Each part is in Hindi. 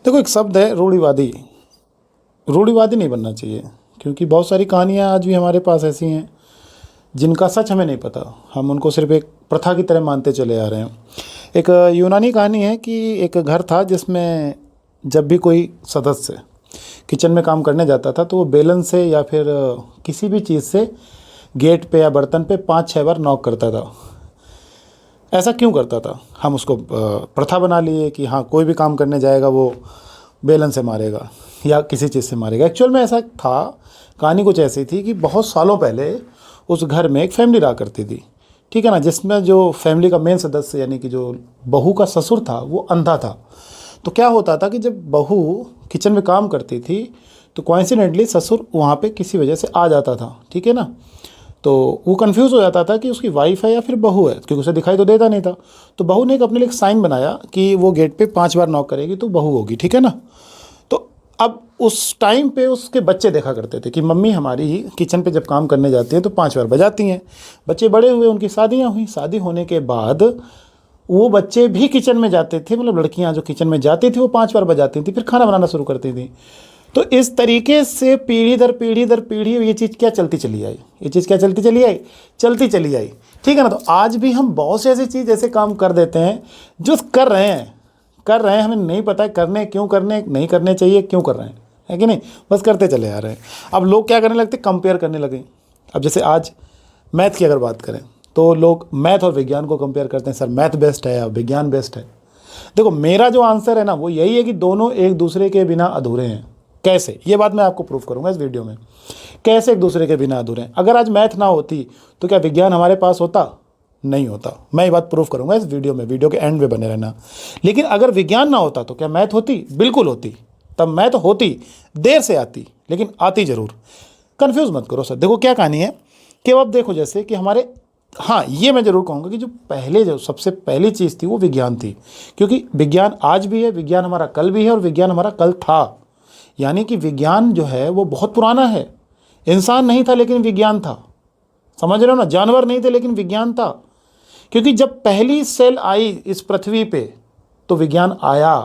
देखो, एक शब्द है रूढ़िवादी। रूढ़िवादी नहीं बनना चाहिए, क्योंकि बहुत सारी कहानियाँ आज भी हमारे पास ऐसी हैं जिनका सच हमें नहीं पता, हम उनको सिर्फ एक प्रथा की तरह मानते चले आ रहे हैं। एक यूनानी कहानी है कि एक घर था जिसमें जब भी कोई सदस्य किचन में काम करने जाता था तो वो बेलन से या फिर किसी भी चीज़ से गेट पे या बर्तन पे 5-6 बार नॉक करता था। ऐसा क्यों करता था? हम उसको प्रथा बना लिए कि हाँ, कोई भी काम करने जाएगा वो बेलन से मारेगा या किसी चीज़ से मारेगा। एक्चुअल में ऐसा था, कहानी कुछ ऐसी थी कि बहुत सालों पहले उस घर में एक फैमिली रहा करती थी, ठीक है ना, जिसमें जो फैमिली का मेन सदस्य यानी कि जो बहू का ससुर था वो अंधा था। तो क्या होता था कि जब बहू किचन में काम करती थी तो कोइंसिडेंटली ससुर वहाँ पे किसी वजह से आ जाता था, ठीक है ना। तो वो कंफ्यूज हो जाता था कि उसकी वाइफ है या फिर बहू है, क्योंकि उसे दिखाई तो देता नहीं था। तो बहू ने एक अपने लिए एक साइन बनाया कि वो गेट पे 5 बार नॉक करेगी तो बहू होगी, ठीक है ना। तो अब उस टाइम पे उसके बच्चे देखा करते थे कि मम्मी हमारी किचन पे जब काम करने जाती हैं तो 5 बार बजाती हैं। बच्चे बड़े हुए, उनकी शादियाँ हुई, शादी होने के बाद वो बच्चे भी किचन में जाते थे, मतलब लड़कियां जो किचन में जाती थी वो 5 बार बजाती थी, फिर खाना बनाना शुरू करती थी। तो इस तरीके से पीढ़ी दर पीढ़ी दर पीढ़ी ये चीज़ क्या चलती चली आई, ये चीज़ क्या चलती चली आई, चलती चली आई, ठीक है ना। तो आज भी हम बहुत से ऐसी चीज़ ऐसे काम कर देते हैं जो कर रहे हैं, हमें नहीं पता है करने क्यों, करने नहीं करने चाहिए, क्यों कर रहे हैं, है कि नहीं, बस करते चले आ रहे हैं। अब लोग क्या करने लगते, कंपेयर करने लगे। अब जैसे आज मैथ की अगर बात करें तो लोग मैथ और विज्ञान को कंपेयर करते हैं, सर मैथ बेस्ट है या विज्ञान बेस्ट है। देखो, मेरा जो आंसर है ना वो यही है कि दोनों एक दूसरे के बिना अधूरे हैं। कैसे, ये बात मैं आपको प्रूव करूंगा इस वीडियो में, कैसे एक दूसरे के बिना अधूरे हैं। अगर आज मैथ ना होती तो क्या विज्ञान हमारे पास होता? नहीं होता। मैं ये बात प्रूव करूंगा इस वीडियो में, वीडियो के एंड में बने रहना। लेकिन अगर विज्ञान ना होता तो क्या मैथ होती? बिल्कुल होती। तब मैथ होती, देर से आती, लेकिन आती जरूर। कंफ्यूज मत करो सर। देखो क्या कहानी है कि अब देखो, जैसे कि हमारे, हाँ ये मैं ज़रूर कहूँगा कि जो सबसे पहली चीज़ थी वो विज्ञान थी, क्योंकि विज्ञान आज भी है, विज्ञान हमारा कल भी है और विज्ञान हमारा कल था। यानी कि विज्ञान जो है वो बहुत पुराना है। इंसान नहीं था लेकिन विज्ञान था, समझ रहे हो ना। जानवर नहीं थे लेकिन विज्ञान था, क्योंकि जब पहली सेल आई इस पृथ्वी पे तो विज्ञान आया।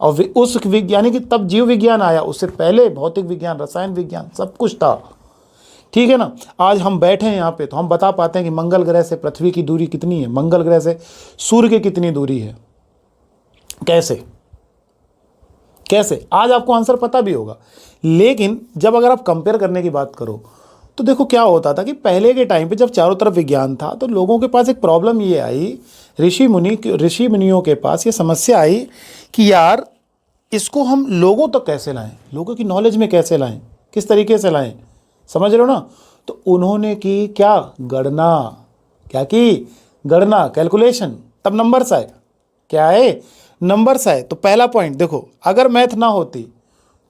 और उस यानी कि तब जीव विज्ञान आया, उससे पहले भौतिक विज्ञान, रसायन विज्ञान, सब कुछ था, ठीक है ना। आज हम बैठे हैं यहाँ पे तो हम बता पाते हैं कि मंगल ग्रह से पृथ्वी की दूरी कितनी है, मंगल ग्रह से सूर्य की कितनी दूरी है। कैसे कैसे आज आपको आंसर पता भी होगा। लेकिन जब अगर आप कंपेयर करने की बात करो तो देखो क्या होता था कि पहले के टाइम पे जब चारों तरफ विज्ञान था तो लोगों के पास एक प्रॉब्लम ये आई, ऋषि मुनियों के पास ये समस्या आई कि यार इसको हम लोगों तक कैसे लाएं, लोगों की नॉलेज में कैसे लाएं, किस तरीके से लाएं, समझ रहे हो ना। तो उन्होंने की क्या, गणना। क्या की? गणना, कैलकुलेशन। तब नंबर्स आए। क्या है? नंबर्स आए। तो पहला पॉइंट देखो, अगर मैथ ना होती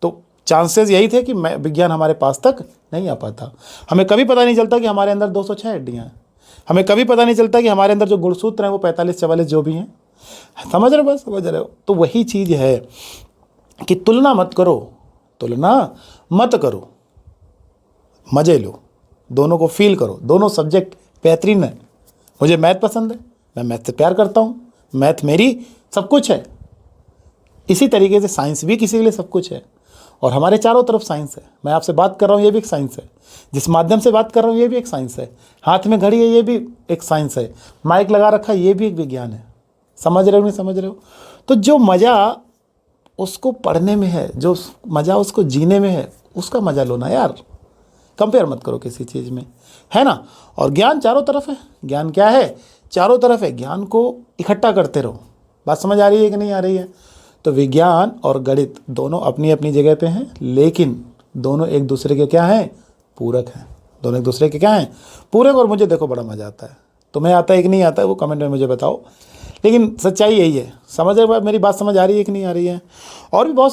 तो चांसेस यही थे कि विज्ञान हमारे पास तक नहीं आ पाता। हमें कभी पता नहीं चलता कि हमारे अंदर 206 हड्डियाँ हैं। हमें कभी पता नहीं चलता कि हमारे अंदर जो गुणसूत्र हैं वो 45-44 जो भी हैं। समझ रहे हो? बस समझ रहे हो। तो वही चीज़ है कि तुलना मत करो, तुलना मत करो, मज़े लो, दोनों को फील करो। दोनों सब्जेक्ट बेहतरीन है। मुझे मैथ पसंद है, मैं मैथ से प्यार करता हूँ, मैथ मेरी सब कुछ है। इसी तरीके से साइंस भी किसी के लिए सब कुछ है, और हमारे चारों तरफ साइंस है। मैं आपसे बात कर रहा हूँ ये भी एक साइंस है, जिस माध्यम से बात कर रहा हूँ ये भी एक साइंस है, हाथ में घड़ी है ये भी एक साइंस है, माइक लगा रखा है ये भी एक विज्ञान है। समझ रहे हो नहीं समझ रहे हो? तो जो मज़ा उसको पढ़ने में है, जो मज़ा उसको जीने में है, उसका मज़ा लो ना यार। कंपेयर मत करो किसी चीज़ में, है ना। और ज्ञान चारों तरफ है। ज्ञान क्या है? चारों तरफ है। ज्ञान को इकट्ठा करते रहो। बात समझ आ रही है कि नहीं आ रही है? तो विज्ञान और गणित दोनों अपनी अपनी जगह पे हैं, लेकिन दोनों एक दूसरे के क्या हैं? पूरक हैं। दोनों एक दूसरे के क्या हैं? पूरक। और मुझे देखो बड़ा मज़ा आता है। तुम्हें आता है कि नहीं आता है वो कमेंट में मुझे बताओ, लेकिन सच्चाई यही है। समझ रहे हो? मेरी बात समझ आ रही है कि नहीं आ रही है? और भी बहुत